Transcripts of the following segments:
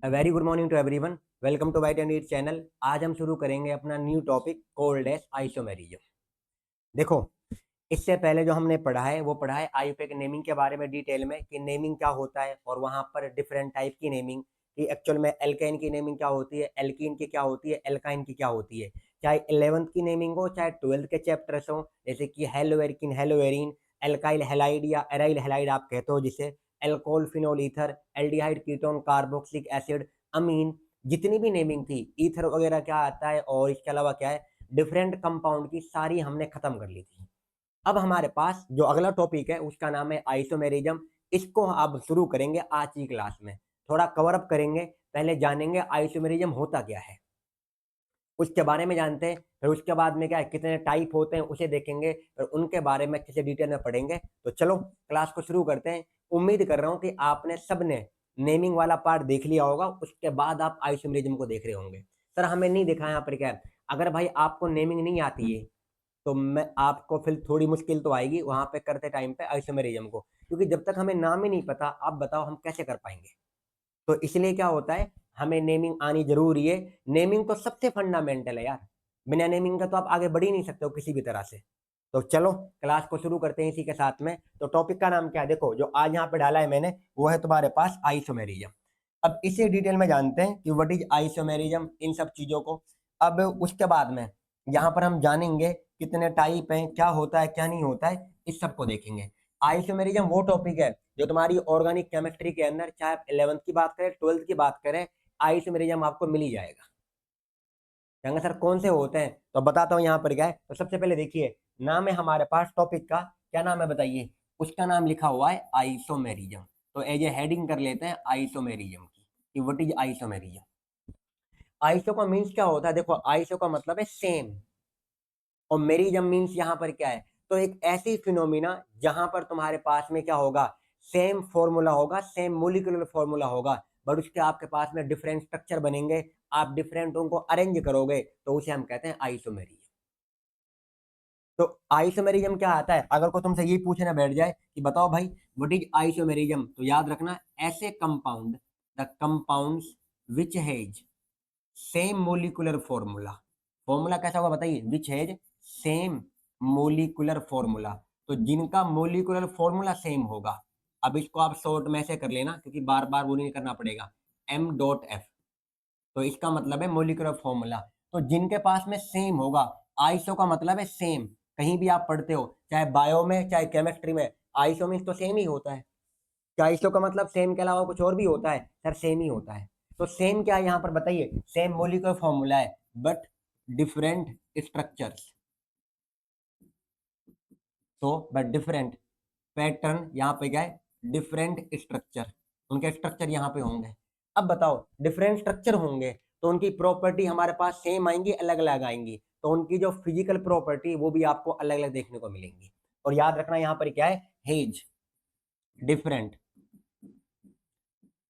Very good morning to everyone. Welcome to white and eat channel. आज हम शुरू करेंगे अपना new topic called as isomerism. देखो, इससे पहले जो हमने पढ़ा है वो पढ़ा है आईयूपीए नेमिंग के बारे में डिटेल में कि नेमिंग क्या होता है और वहां पर डिफरेंट टाइप की नेमिंग कि एक्चुअल में एल्केन की नेमिंग क्या होती है, एल्कीन की क्या होती है, एल्काइन की क्या होती है। चाहे 11th की नेमिंग हो चाहे 12th के चैप्टर्स हो, जैसे कि हेलोएरिकिन, हेलोएरिन, एल्काइल हेलाइड या एराइल हेलाइड आप कहते हो जिसे, alcohol, phenol ether, aldehyde, ketone, carboxylic acid, amine, जितनी भी नेमिंग थी, ईथर वगैरह क्या आता है और इसके अलावा क्या है, डिफरेंट कंपाउंड की सारी हमने खत्म कर ली थी। अब हमारे पास जो अगला टॉपिक है उसका नाम है आइसोमेरिज्म। इसको अब शुरू करेंगे आज की क्लास में, थोड़ा कवर अप करेंगे। पहले जानेंगे आइसोमेरिज्म होता क्या है, उसके बारे में जानते हैं, फिर उसके बाद में क्या है, कितने टाइप होते हैं उसे देखेंगे, फिर उनके बारे में किसी डिटेल में पढ़ेंगे। तो चलो क्लास को शुरू करते हैं। उम्मीद कर रहा हूँ कि आपने सबने नेमिंग वाला पार्ट देख लिया होगा, उसके बाद आप आइसोमेरिज्म को देख रहे होंगे। सर हमें नहीं देखा यहाँ पर क्या है। अगर भाई आपको नेमिंग नहीं आती है तो मैं आपको फिर थोड़ी मुश्किल तो आएगी वहां पे करते टाइम पे आइसोमेरिज्म को, क्योंकि जब तक हमें नाम ही नहीं पता, आप बताओ हम कैसे कर पाएंगे। तो इसलिए क्या होता है, हमें नेमिंग आनी जरूरी है। नेमिंग तो सबसे फंडामेंटल है यार, बिना नेमिंग का तो आप आगे बढ़ ही नहीं सकते हो किसी भी तरह से। तो चलो क्लास को शुरू करते हैं इसी के साथ में। तो टॉपिक का नाम क्या है, देखो जो आज यहाँ पे डाला है मैंने वो है तुम्हारे पास आइसोमेरिज्म। अब इसे डिटेल में जानते हैं कि व्हाट इज आइसोमेरिज्म, इन सब चीजों को। अब उसके बाद में यहाँ पर हम जानेंगे कितने टाइप हैं, क्या होता है क्या नहीं होता है, इस सब को देखेंगे। आइसोमेरिज्म वो टॉपिक है जो तुम्हारी ऑर्गेनिक केमिस्ट्री के अंदर, चाहे आप 11th की बात करें 12th की बात करें, आइसोमेरिज्म आपको मिल ही जाएगा। कहेंगे सर कौन से होते हैं, तो बताता हूँ यहाँ पर क्या है। तो सबसे पहले देखिए, नाम है हमारे पास टॉपिक का, क्या नाम है बताइए। उसका नाम लिखा हुआ है आइसोमेरिज्म। तो एज ए हेडिंग कर लेते हैं आइसोमेरिज्म की कि व्हाट इज आइसोमेरिज्म। आइसो का मीन्स क्या होता है, देखो आइसो का मतलब है सेम, और मेरिज्म मीन्स यहाँ पर क्या है, तो एक ऐसी फिनोमिना जहां पर तुम्हारे पास में क्या होगा, सेम फॉर्मूला होगा, सेम मोलिकुलर फॉर्मूला होगा, बट उसके आपके पास में डिफरेंट स्ट्रक्चर बनेंगे। आप डिफरेंट उनको अरेंज करोगे तो उसे हम कहते हैं आइसोमेरिज्म। तो आइसोमेरिज्म क्या आता है, अगर को तुमसे ये पूछना बैठ जाए कि बताओ भाई व्हाट इज आइसोमेरिज्म, तो याद रखना ऐसे compound, the compounds which has same molecular formula. Formula कैसा होगा बताइए, which has same molecular formula. तो जिनका मोलिकुलर फॉर्मूला सेम होगा, अब इसको आप शॉर्ट में से कर लेना क्योंकि बार बार वो नहीं करना पड़ेगा, एम डॉट एफ। तो इसका मतलब है मोलिकुलर फॉर्मूला। तो जिनके पास में सेम होगा, आइसो का मतलब है सेम। कहीं भी आप पढ़ते हो, चाहे बायो में चाहे केमिस्ट्री में, आइसो मीन्स तो सेम ही होता है। क्या आइसो का मतलब सेम के अलावा कुछ और भी होता है, सर सेम ही होता है। तो सेम क्या है यहाँ पर बताइए, सेम मोलिकुलर फॉर्मूला है बट डिफरेंट स्ट्रक्चर्स। तो बट डिफरेंट पैटर्न, यहाँ पे क्या है, डिफरेंट स्ट्रक्चर, उनके स्ट्रक्चर यहाँ पे होंगे। अब बताओ डिफरेंट स्ट्रक्चर होंगे तो उनकी प्रॉपर्टी हमारे पास सेम आएंगी अलग अलग आएंगी, तो उनकी जो फिजिकल प्रॉपर्टी वो भी आपको अलग अलग देखने को मिलेंगी। और याद रखना यहाँ पर क्या है, हेज डिफरेंट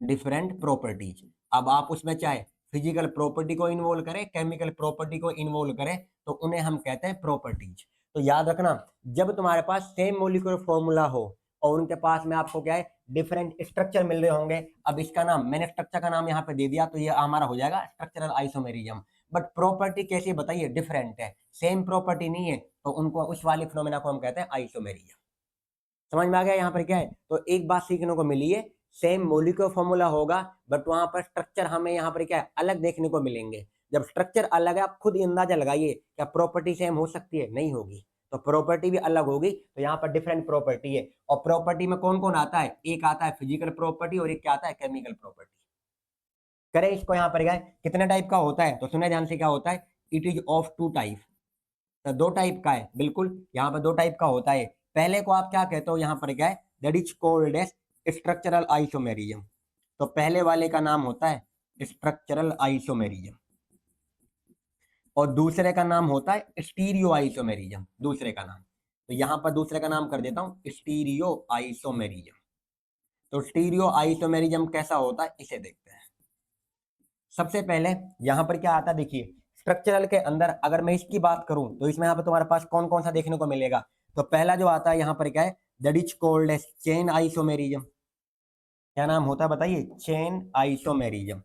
डिफरेंट प्रॉपर्टीज। अब आप उसमें चाहे फिजिकल प्रॉपर्टी को इन्वॉल्व करें, केमिकल प्रॉपर्टी को इन्वॉल्व करें, तो उन्हें हम कहते हैं प्रॉपर्टीज। तो याद रखना, जब तुम्हारे पास सेम मोलिकुलर फॉर्मूला हो और उनके पास में आपको क्या है, डिफरेंट स्ट्रक्चर मिल रहे होंगे। अब इसका नाम मैंने स्ट्रक्चर का नाम यहाँ पे दे दिया तो ये हमारा हो जाएगा स्ट्रक्चरल आइसोमेरिज्म। बट प्रॉपर्टी कैसी बताइए, डिफरेंट है, सेम प्रॉपर्टी नहीं है, तो उनको उस वाली फिनोमेना को हम कहते हैं आइसोमेरिज्म। समझ में आ गया यहाँ पर क्या है। तो एक बात सीखने को मिली है, सेम मोलिकुलर फॉर्मूला होगा बट वहां पर स्ट्रक्चर हमें यहाँ पर क्या है, अलग देखने को मिलेंगे। जब स्ट्रक्चर अलग है, आप खुद ही अंदाजा लगाइए, क्या प्रॉपर्टी सेम हो सकती है, नहीं होगी। तो प्रॉपर्टी भी अलग होगी, तो यहाँ पर डिफरेंट प्रॉपर्टी है। और प्रॉपर्टी में कौन कौन आता है, एक आता है फिजिकल प्रॉपर्टी और एक क्या आता है, केमिकल प्रॉपर्टी। करें इसको यहाँ पर क्या है, कितने टाइप का होता है, तो सुने ध्यान से, क्या होता है, it is of two type. तो दो टाइप का है, बिल्कुल यहाँ पर दो टाइप का होता है। पहले को आप क्या कहते हो यहाँ पर क्या है, that is called as structural isomerism. तो पहले वाले का नाम होता है स्ट्रक्चरल आइसोमेरिज्म, और दूसरे का नाम होता है स्टीरियो आइसोमेरिज्म, दूसरे का नाम। तो यहाँ पर दूसरे का नाम कर देता हूँ स्टीरियो आइसोमेरिज्म। तो स्टीरियो आइसोमेरिज्म कैसा होता है इसे देखते हैं। सबसे पहले यहाँ पर क्या आता है देखिए, स्ट्रक्चरल के अंदर अगर मैं इसकी बात करूं तो इसमें यहाँ पर तुम्हारे पास कौन कौन सा देखने को मिलेगा। तो पहला जो आता है यहाँ पर क्या है, that is called as chain isomerism. क्या नाम होता है बताइए, चेन आइसोमेरिज्म।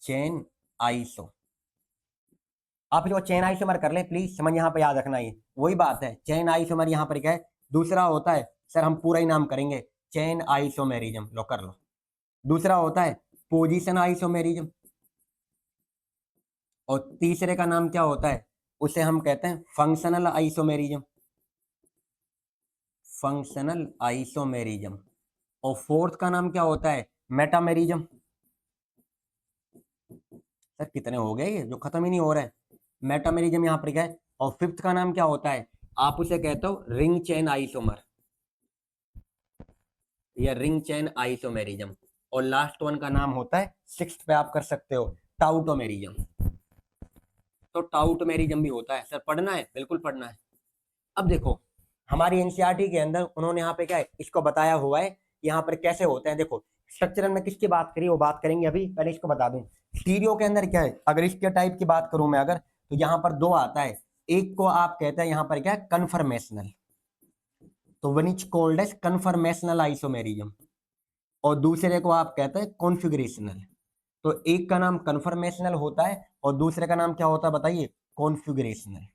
Chain iso. आप जो चेन आइसोमर कर ले प्लीज, समझ यहाँ पे याद रखना, ये वही बात है। चेन आइसोमर यहाँ पर क्या है, दूसरा होता है, सर हम पूरा ही नाम करेंगे, चेन आइसोमेरिज्म, लो कर लो। दूसरा होता है पोजीशन आइसोमेरिज्म, और तीसरे का नाम क्या होता है, उसे हम कहते हैं फंक्शनल आइसोमेरिज्म, फंक्शनल आइसोमेरिज्म। और फोर्थ का नाम क्या होता है, मेटामेरिज्म। सर कितने हो गए ये जो खत्म ही नहीं हो रहे हैं, मेटामेरिज्म यहाँ पर क्या है। और फिफ्थ का नाम क्या होता है, आप उसे कहते हो रिंग चेन आइसोमर या रिंग चेन आइसोमेरिज्म। और लास्ट वन का नाम होता है, सिक्स्थ पे आप कर सकते हो, टाउटोमेरिज्म। तो टाउटोमेरिज्म भी होता है। सर पढ़ना है, बिल्कुल पढ़ना है। अब देखो हमारी एनसीईआरटी के अंदर उन्होंने यहाँ पे क्या है, इसको बताया हुआ है यहाँ पर कैसे होते हैं। देखो स्ट्रक्चरल में किसकी बात करी, वो बात करेंगे अभी, पहले इसको बता दूं। स्टीरियो के अंदर क्या है, अगर इसके टाइप की बात करूं मैं अगर, तो यहाँ पर दो आता है। एक को आप कहते हैं यहाँ पर क्या है, कन्फर्मेशनल, तो one is called as conformational isomerism. और दूसरे को आप कहते हैं कॉन्फ़िगरेशनल। तो एक का नाम कन्फर्मेशनल होता है और दूसरे का नाम क्या होता है बताइए, कॉन्फ़िगरेशनल।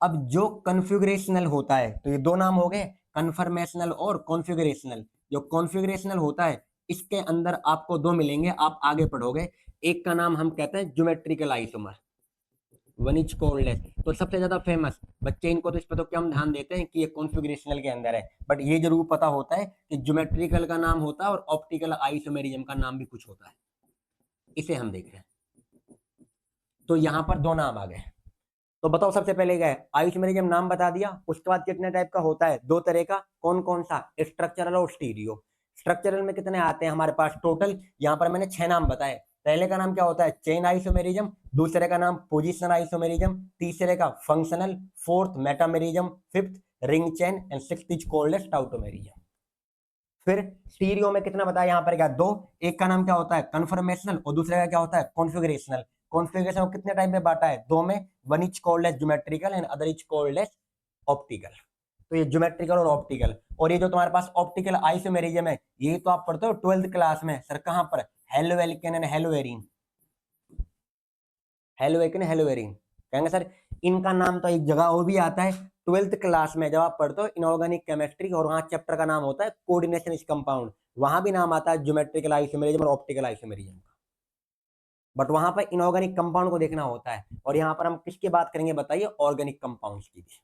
अब जो कॉन्फ़िगरेशनल होता है, तो ये दो नाम हो गए, कन्फर्मेशनल और कॉन्फ़िगरेशनल। जो कॉन्फ़िगरेशनल होता है इसके अंदर आपको दो मिलेंगे, आप आगे पढ़ोगे। एक का नाम हम कहते हैं geometrical isomer, one is called as. तो सबसे ज्यादा फेमस बच्चे, इनको तो इस पर तो क्या हम ध्यान देते हैं कि ये कॉन्फ़िगरेशनल के अंदर है, बट ये जरूर पता होता है कि ज्योमेट्रिकल का नाम होता है और ऑप्टिकल आइसोमेरिज्म का नाम भी कुछ होता है, इसे हम देख रहे हैं। तो यहाँ पर दो नाम आ गए। तो बताओ सबसे पहले क्या है, आइसोमेरिज्म नाम बता दिया, उसके बाद कितने टाइप का होता है, दो तरह का। कौन कौन सा, स्ट्रक्चरल और स्टीरियो। स्ट्रक्चरल में कितने आते हैं हमारे पास टोटल, यहाँ पर मैंने 6 नाम बताए। पहले का नाम क्या होता है, चेन आइसोमेरिज्म। दूसरे का नाम पोजिशन आइसोमेरिज्म। तीसरे का functional. Fourth metamerism. Fifth ring chain and sixth is called as tautomerism. फिर स्टीरियो में कितना बताया यहाँ पर क्या, दो। एक का नाम क्या होता है, कन्फर्मेशनल, और दूसरे का क्या होता है, कॉन्फ़िगरेशनल। कॉन्फ़िगरेशन को कितने टाइप में बांटा है, दो में। One is called as geometrical and other is called as optical. तो ये ज्योमेट्रिकल और ऑप्टिकल। और ये जो तुम्हारे पास ऑप्टिकल आइसोमेरिज्म है, ये तो आप पढ़ते हो 12th क्लास में, सर कहां पर, haloalkane and haloarene. Haloalkane haloarene कहेंगे सर, इनका नाम तो एक जगह वो भी आता है 12th क्लास में, जब आप पढ़ते हो इनऑर्गेनिक केमिस्ट्री, और वहां चैप्टर का नाम होता है कोऑर्डिनेशन इज कंपाउंड। वहां भी नाम आता है ज्योमेट्रिकल आइसोमेरिज्म और ऑप्टिकल आइसोमेरिज्म का, बट वहां पर इनऑर्गेनिक कंपाउंड को देखना होता है। और यहाँ पर हम किसकी बात करेंगे बताइए, ऑर्गेनिक कंपाउंड्स की भी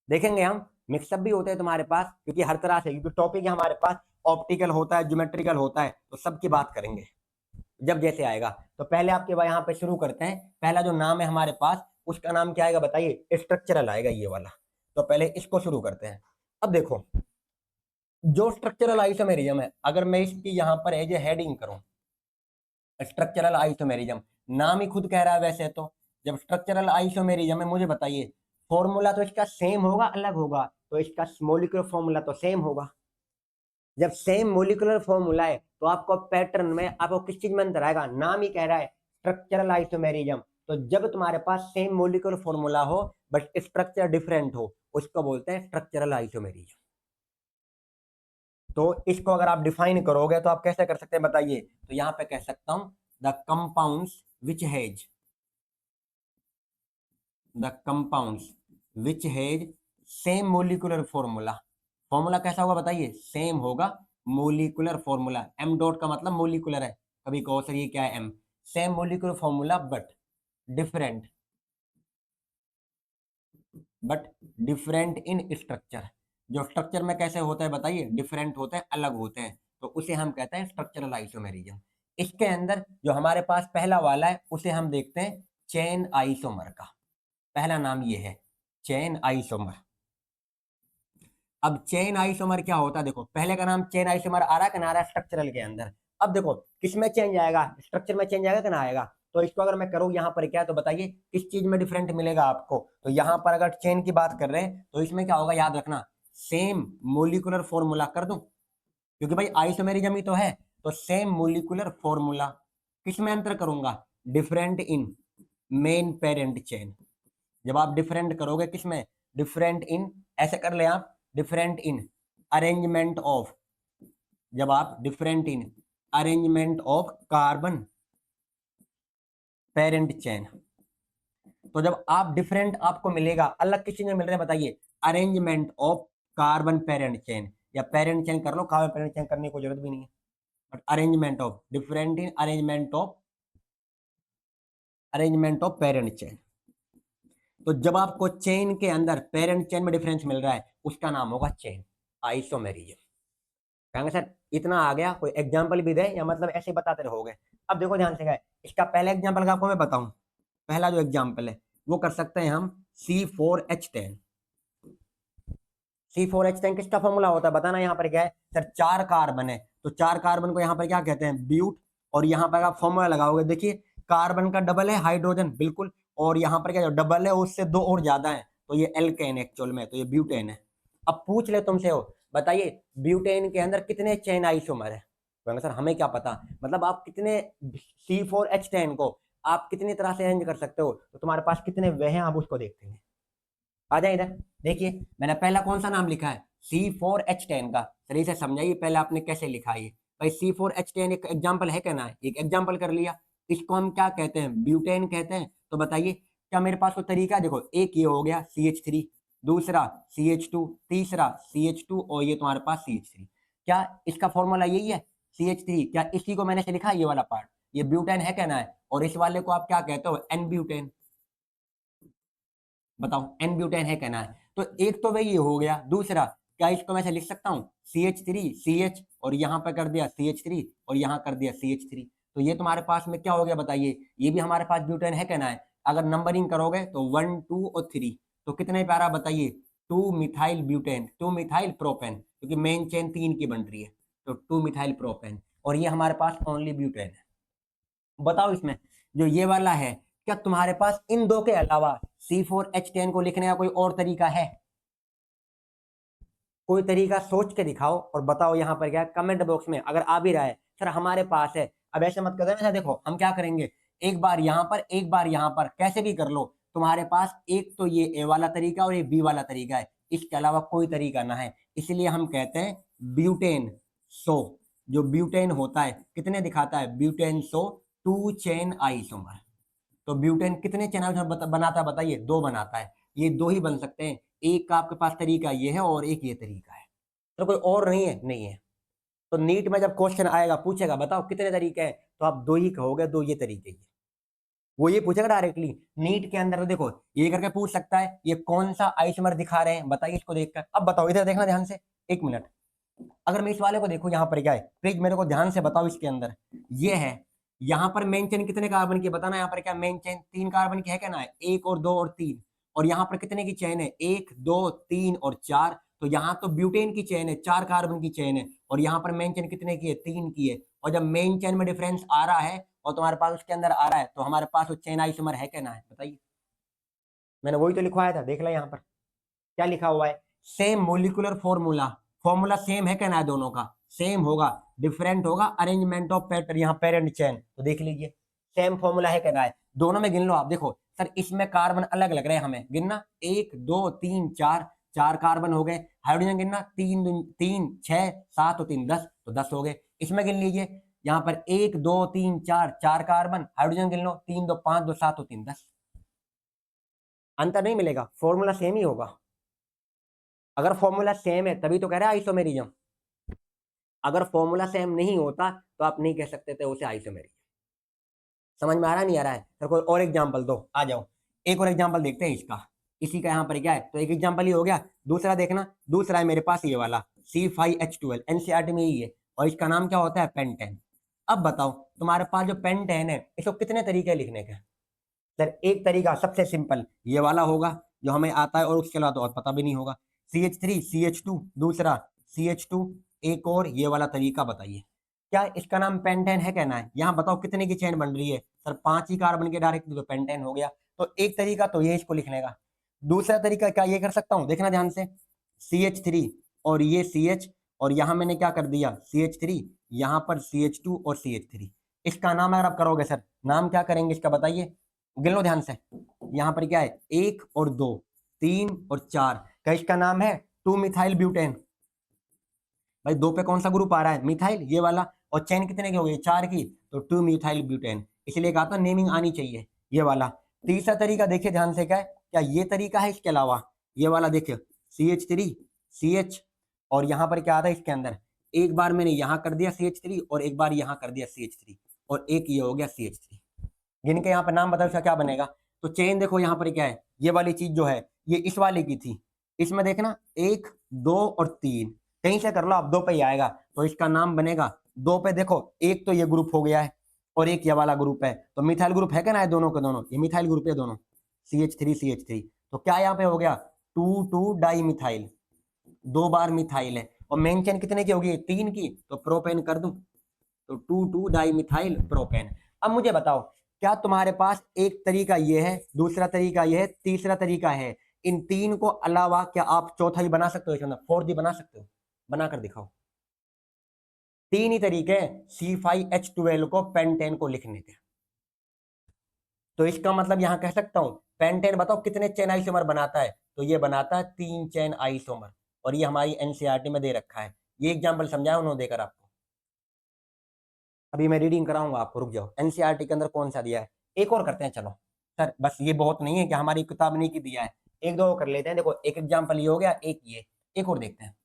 देखेंगे हम। मिक्सअप भी होते हैं तुम्हारे पास, क्योंकि हर तरह से, क्योंकि टॉपिक है हमारे पास, ऑप्टिकल होता है, ज्योमेट्रिकल होता है, तो सबकी बात करेंगे जब जैसे आएगा। तो पहले आपके यहाँ पे शुरू करते हैं। पहला जो नाम है हमारे पास, उसका नाम क्या आएगा बताइए, स्ट्रक्चरल आएगा ये वाला। तो पहले इसको शुरू करते हैं। अब देखो जो स्ट्रक्चरल आइसोमेरिज्म है, अगर मैं इसकी यहाँ पर एज ए हेडिंग करूं, स्ट्रक्चरल आइसोमेरिज्म, नाम ही खुद कह रहा है वैसे तो। जब स्ट्रक्चरल आइसोमेरिज्म है, मुझे बताइए फॉर्मूला तो इसका सेम होगा अलग होगा, तो इसका मॉलिक्यूलर फॉर्मूला तो सेम होगा। जब सेम मॉलिक्यूलर फॉर्मूला है तो आपको पैटर्न में आपको किस चीज में अंतर आएगा, नाम ही कह रहा है स्ट्रक्चरल आइसोमेरिज्म। तो जब तुम्हारे पास सेम मॉलिक्यूलर फॉर्मूला हो बट स्ट्रक्चर डिफरेंट हो, उसको बोलते हैं स्ट्रक्चरल आइसोमेरिज्म। तो इसको अगर आप डिफाइन करोगे तो आप कैसे कर सकते हैं बताइए, तो यहां पे कह सकता हूं the compounds which has, the compounds which has same molecular formula. Formula कैसा होगा बताइए, सेम होगा मोलिकुलर फॉर्मूला। एम डॉट का मतलब मोलिकुलर है, कभी कहो सर ये क्या है um, same molecular formula different but different in structure. जो स्ट्रक्चर में कैसे होता है बताइए, डिफरेंट होते हैं, अलग होते हैं, तो उसे हम कहते हैं स्ट्रक्चरल आइसोमेरिज्म। इसके अंदर जो हमारे पास पहला वाला है उसे हम देखते हैं चेन आइसोमर का। पहला नाम ये है चेन आइसोमर। अब चेन आइसोमर क्या होता है, देखो पहले का नाम चेन आइसोमर आ रहा है कि ना आ रहा है स्ट्रक्चरल के अंदर। अब देखो किस में चेंज आएगा, स्ट्रक्चर में चेंज आएगा कि ना आएगा। तो इसको अगर मैं करूँ यहाँ पर क्या, तो बताइए किस चीज में डिफरेंट मिलेगा आपको। तो यहाँ पर अगर चेन की बात कर रहे हैं तो इसमें क्या होगा, याद रखना, सेम मोलिकुलर फॉर्मूला कर दूं, क्योंकि भाई आइसोमेरिज्म ही तो है। तो सेम मोलिकुलर फॉर्मूला, किस में अंतर करूंगा, different in main parent chain. जब आप डिफरेंट करोगे किस में, डिफरेंट इन, ऐसे कर ले आप, डिफरेंट इन अरेंजमेंट ऑफ, जब आप different in arrangement of carbon parent chain. तो जब आप डिफरेंट आपको मिलेगा, अलग किस चीज में मिल रहे हैं बताइए, arrangement of carbon parent chain, या पेरेंट चेन कर लो, कार्बन पेरेंट चेन करने की जरूरत भी नहीं है, but arrangement of, different in arrangement of parent chain. तो जब आपको चेन के अंदर पेरेंट चेन में डिफरेंस मिल रहा है, उसका नाम होगा चेन आइसोमेरिज्म। कहेंगे सर इतना आ गया, कोई एग्जांपल भी दे, या मतलब ऐसे ही बताते रहोगे? अब देखो ध्यान से, क्या है इसका पहला एग्जांपल का आपको मैं बताऊं। पहला जो एग्जांपल है वो कर सकते हैं हम C4H10। C4H10 किसका फॉर्मूला होता है बताना। यहाँ पर क्या है सर, 4 कार्बन है, तो 4 कार्बन को यहाँ पर क्या कहते हैं, ब्यूट। और यहाँ पर आप फॉर्मूला लगाओगे, देखिए कार्बन का डबल है हाइड्रोजन, बिल्कुल, और यहाँ पर क्या डबल है उससे 2 और ज्यादा है, तो ये एल्केन एक्चुअल में, तो ये ब्यूटेन है। अब पूछ ले तुमसे हो, बताइए ब्यूटेन के अंदर कितने चेन आइसोमर है? सर हमें क्या पता, मतलब आप कितने C4H10 को आप कितनी तरह से अरेंज कर सकते हो, तो तुम्हारे पास कितने वे हैं, आप उसको देखते हैं। आ जाए इधर, देखिए मैंने पहला कौन सा नाम लिखा है, C4H10 का। सही से समझाइए पहले आपने कैसे लिखा है। भाई C4H10 एक एग्जाम्पल है, कहना है एक एग्जाम्पल कर लिया, इसको हम क्या कहते हैं, ब्यूटेन कहते हैं। तो बताइए क्या मेरे पास कोई तरीका है? देखो एक ये हो गया CH3, दूसरा CH2, तीसरा CH2, और ये तुम्हारे पास CH3। क्या इसका फॉर्मूला यही है CH3? क्या इसी को मैंने से लिखा है, ये वाला पार्ट, ये ब्यूटेन है कहना है, और इस वाले को आप क्या कहते हो, एन ब्यूटेन। बताओ एन ब्यूटेन है कहना है। तो एक तो वही हो गया, दूसरा क्या इसको मैं ऐसे लिख सकता हूँ CH3 CH, और यहाँ पे कर दिया CH3, और यहाँ कर दिया CH3। तो ये तुम्हारे पास में क्या हो गया बताइए, ये भी हमारे पास ब्यूटेन है कहना है। अगर नंबरिंग करोगे तो 1 2 और 3, तो कितने प्यारा बताइए, 2 मिथाइल ब्यूटेन, 2 मिथाइल प्रोपेन, क्योंकि मेन चेन 3 की बन रही है, तो 2 मिथाइल प्रोपेन, और ये हमारे पास ओनली ब्यूटेन है। बताओ इसमें जो ये वाला है, क्या तुम्हारे पास इन दो के अलावा C4H10 को लिखने का कोई और तरीका है? कोई तरीका सोच के दिखाओ और बताओ। यहाँ पर क्या कमेंट बॉक्स में अगर आ भी रहा है सर हमारे पास है। अब ऐसे मत कर देना, देखो हम क्या करेंगे, एक बार यहाँ पर एक बार यहाँ पर, कैसे भी कर लो, तुम्हारे पास एक तो ये ए वाला तरीका और ये बी वाला तरीका है, इसके अलावा कोई तरीका ना है। इसलिए हम कहते हैं ब्यूटेन सो। जो ब्यूटेन होता है कितने दिखाता है, ब्यूटेन सो 2 चेन आइसोमर। तो ब्यूटेन कितने चेन आइसोमर बनाता है बताइए, 2 बनाता है। ये 2 ही बन सकते हैं, एक का आपके पास तरीका ये है और एक ये तरीका है, तो कोई और नहीं है, नहीं है। तो नीट में जब क्वेश्चन आएगा पूछेगा बताओ कितने तरीके हैं, तो आप 2 ही कहोगे, 2 ये तरीके ही। वो ये पूछेगा डायरेक्टली नीट के अंदर, तो देखो ये करके पूछ सकता है ये कौन सा आइसोमर दिखा रहे हैं बताइए इसको देखकर। अब बताओ इधर देखना ध्यान से, 1 मिनट। अगर मैं इस वाले को देखूं, यहाँ पर क्या है प्लीज मेरे को ध्यान से बताओ, इसके अंदर ये है, यहाँ पर मेन चेन कितने कार्बन की बताना। यहाँ पर क्या मेन चेन 3 कार्बन की है क्या ना है, 1 और 2 और 3। और यहाँ पर कितने की चेन है, 1 2 3 और 4। तो यहाँ तो ब्यूटेन की चेन है, 4 कार्बन की चेन है, और यहाँ पर मेन चेन कितने की है, 3 की है। और जब मेन चेन में डिफरेंस आ रहा है और तुम्हारे पास उसके अंदर आ रहा है, तो हमारे पास वो चेन आइसोमर है क्या ना है बताइए। मैंने वही तो लिखवाया था, देख ला यहाँ पर क्या लिखा हुआ है, same molecular formula. Formula same है कहना है, दोनों का सेम होगा, डिफरेंट होगा अरेंजमेंट ऑफ पेटर, यहाँ पेरेंट चेन, तो देख लीजिए सेम फॉर्मूला है कहना है। दोनों में गिन लो आप, देखो सर इसमें कार्बन अलग लग रहे हैं हमें, गिनना 1 2 3 4, 4 कार्बन हो गए। हाइड्रोजन गिनना 3 3 6 7 और 3 10, तो 10 हो गए। इसमें गिन लीजिए, यहाँ पर 1 2 3 4, 4 कार्बन, हाइड्रोजन गिन लो 3 2 5 2 7 और 3 10। अंतर नहीं मिलेगा, फॉर्मूला सेम ही होगा। अगर फॉर्मूला सेम है तभी तो कह रहे हैं आइसोमेरिज्म। अगर फॉर्मूला सेम नहीं होता तो आप नहीं कह सकते थे उसे आइसोमेरिज्म। समझ में आ रहा नहीं आ रहा है? तो कोई और एग्जांपल दो, आ जाओ एक और एग्जांपल देखते हैं इसका। इसी का यहाँ पर क्या है, तो एक एग्जांपल ही हो गया। दूसरा देखना, दूसरा है मेरे पास ये वाला C5H12, एनसीईआरटी में ही है, और इसका नाम क्या होता है, पेंटेन। अब बताओ तुम्हारे पास जो पेंटेन है इसको कितने तरीके लिखने के? सर एक तरीका सबसे सिंपल ये वाला होगा जो हमें आता है, और उसके अलावा तो और पता भी नहीं होगा। CH3 CH2, दूसरा CH2, एक और ये वाला तरीका बताइए, क्या इसका नाम पेंटेन है कहना है। यहाँ बताओ कितने की चेन बन रही है, सर 5 ही कार्बन के डायरेक्ट, तो पेंटेन हो गया। तो एक तरीका तो ये इसको लिखने का। दूसरा तरीका क्या ये कर सकता हूँ, देखना ध्यान से, CH3 और ये CH, और यहाँ मैंने क्या कर दिया CH3, यहाँ पर CH2 और CH3। इसका नाम अगर आप करोगे सर, नाम क्या करेंगे इसका बताइए, गिन लो ध्यान से। यहाँ पर क्या है, 1 और 2 3 और 4, क्या इसका नाम है 2 मिथाइल ब्यूटेन। भाई 2 पे कौन सा ग्रुप आ रहा है, मिथाइल, ये वाला। और चेन कितने की हो गई, 4 की, तो 2 मिथाइल ब्यूटेन, इसलिए कहा था नेमिंग आनी चाहिए ये वाला। तीसरा तरीका देखिए ध्यान से, क्या है, क्या ये तरीका है इसके अलावा, ये वाला देखिए CH3 CH, और यहाँ पर क्या आता है इसके अंदर, एक बार मैंने यहाँ कर दिया CH3 और एक बार यहाँ कर दिया CH3 और एक ये हो गया CH3, जिनके यहाँ पर नाम बताओ इसका क्या बनेगा। तो चेन देखो यहाँ पर क्या है, ये वाली चीज जो है ये इस वाले की थी, इसमें देखना 1 2 और 3, कहीं से कर लो आप, 2 पे ही आएगा, तो इसका नाम बनेगा 2 पे। देखो एक तो ये ग्रुप हो गया है और एक ये वाला ग्रुप है, तो मिथाइल ग्रुप है क्या ना, दोनों के दोनों, ये मिथाइल ग्रुप है दोनों, CH3 तो क्या यहाँ पे हो गया, 2 डाई मिथाइल, 2 बार मिथाइल है, और मेन चेन कितने की होगी, 3 की, तो प्रोपेन कर दूं, तो 2 डाई मिथाइल प्रोपेन। अब मुझे बताओ, क्या तुम्हारे पास एक तरीका ये है, दूसरा तरीका ये है, तीसरा तरीका है, इन तीन को अलावा क्या आप चौथा ही बना सकते हो, इसमें फोर्थ भी बना सकते हो, बनाकर दिखाओ। तीन ही तरीके C5H12 को पेंटेन को लिखने के। तो इसका मतलब यहां कह सकता हूं, पेंटेन बताओ कितने चेन आइसोमर बनाता है, तो ये बनाता है 3 चेन आइसोमर, और ये हमारी एनसीईआरटी में दे रखा है, ये एग्जांपल समझाया उन्होंने देकर आपको, अभी मैं रीडिंग कराऊंगा आपको, रुक जाओ, एनसीईआरटी के अंदर कौन सा दिया है, एक और करते हैं चलो सर, बस ये बहुत नहीं है कि हमारी किताब नहीं की दिया है, एक दो कर लेते हैं। देखो एक एग्जांपल ये हो गया, एक ये, एक और देखते हैं,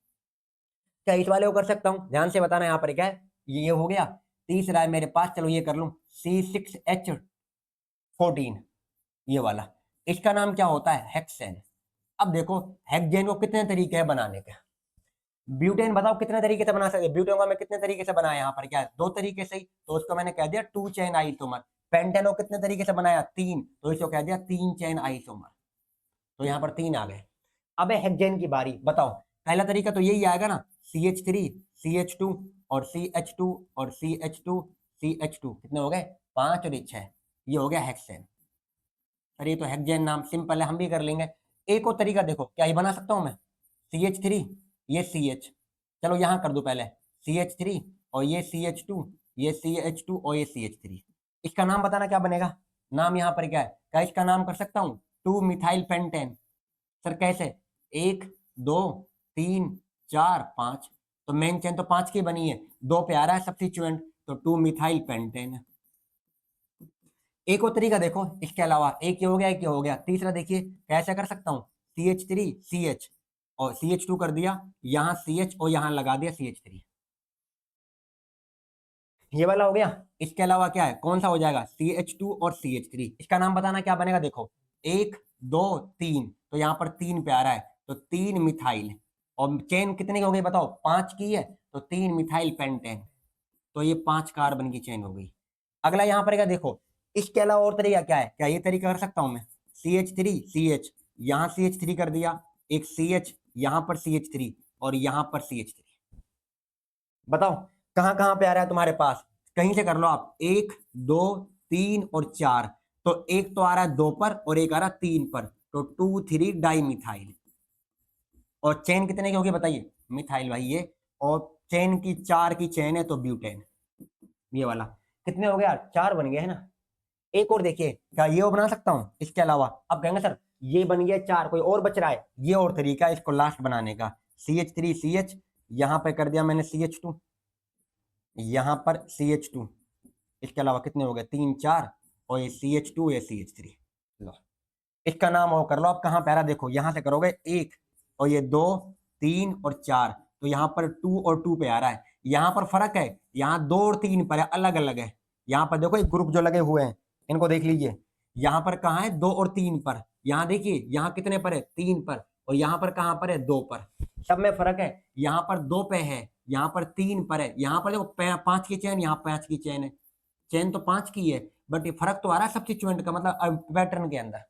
क्या इस वाले को कर सकता हूँ, ध्यान से बताना यहाँ पर क्या है, ये हो गया। तीसरा है मेरे पास, चलो ये कर लूं, C6H14, ये वाला, इसका नाम क्या होता है, हेक्सेन। अब देखो हेक्सेन को कितने तरीके हैं बनाने के, ब्यूटेन बताओ कितने तरीके से बना सकते हैं, ब्यूटेन को मैं कितने तरीके से बनाया, यहाँ पर क्या है, 2 तरीके से ही, तो उसको मैंने कह दिया 2 चेन आइसोमर। पेंटेन को कितने तरीके से बनाया, 3, तो इसको कह दिया 3 चेन आइसोमर, तो यहाँ पर 3 आ गए। अब है हेक्सेन की बारी, बताओ पहला तरीका तो यही आएगा ना, CH3 CH2 और CH2 और CH2 CH2, कितने हो गए, 5 और 6, ये हो गया हेक्सेन। अरे ये तो हेक्सेन नाम सिंपल है, हम भी कर लेंगे। एक और तरीका देखो, क्या ये बना सकता हूं मैं, CH3 ये CH, चलो यहां कर दो पहले, CH3 और ये CH2, ये CH2 और ये CH3, इसका नाम बताना क्या बनेगा, नाम यहाँ पर क्या है, क्या इसका नाम कर सकता हूँ 2 मिथाइल पेंटेन। सर कैसे, 1 2 3 4 5, तो मेन चेन तो 5 की बनी है, 2 पे आ रहा है सब्स्टिट्यूएंट, तो 2 मिथाइल पेंटेन। एक और तरीका देखो इसके अलावा, एक ये हो गया, एक ये हो गया, तीसरा देखिए कैसे कर सकता हूँ, CH3 CH और CH2 कर दिया, यहाँ CH और यहाँ लगा दिया CH3, ये वाला हो गया। इसके अलावा क्या है, कौन सा हो जाएगा, CH2 और CH3, इसका नाम बताना क्या बनेगा, देखो 1 2 3, तो यहाँ पर 3 पे आ रहा है, तो 3 मिथाइल, और चेन कितने की हो गई बताओ, 5 की है, तो 3 मिथाइल पेंटेन, तो ये 5 कार्बन की चेन हो गई। अगला यहाँ पर क्या देखो, इसके अलावा और तरीका क्या है, क्या ये तरीका कर सकता हूं मैं, CH3 CH, यहाँ CH3 कर दिया, एक CH, यहाँ पर CH3 और यहाँ पर CH3, बताओ कहाँ कहाँ पे आ रहा है तुम्हारे पास, कहीं से कर लो आप, 1 2 3 और 4, तो एक तो आ रहा है 2 पर और एक आ रहा है 3 पर, तो 2 3 डाई मिथाइल, और चेन कितने की होगी बताइए, मिथाइल भाई ये, और चेन की 4 की चेन है, तो ब्यूटेन, ये वाला, कितने हो गए यार, 4 बन गए है ना। एक और देखिए, क्या ये बना सकता हूं इसके अलावा, अब कहेंगे सर ये बन गया 4, कोई और बच रहा है, ये और तरीका है इसको लास्ट बनाने का, CH3 CH, यहां पे कर दिया मैंने CH2, यहां पर CH2, इसके अलावा कितने हो गए, 3 4, और ये CH2 ये CH3, लो इसका नाम और कर लो, अब कहां पैरा देखो, यहां से करोगे 1 और ये 2 3 और 4, तो यहाँ पर 2 और 2 पे आ रहा है, यहाँ पर फर्क है, यहाँ 2 और 3 पर है, अलग अलग है, यहाँ पर देखो एक ग्रुप जो लगे हुए हैं इनको देख लीजिए, यहाँ पर कहाँ है 2 और 3 पर, यहाँ देखिए यहाँ कितने पर है, 3 पर, और यहाँ पर कहाँ पर है, 2 पर, सब में फर्क है, यहाँ पर 2 पे है, यहाँ पर 3 पर है, यहाँ पर देखो 5 की चेन, यहाँ 5 की चेन है, चेन तो 5 की है, बट ये फर्क तो आ रहा है सब्स्टिट्यूएंट का, मतलब पैटर्न के अंदर,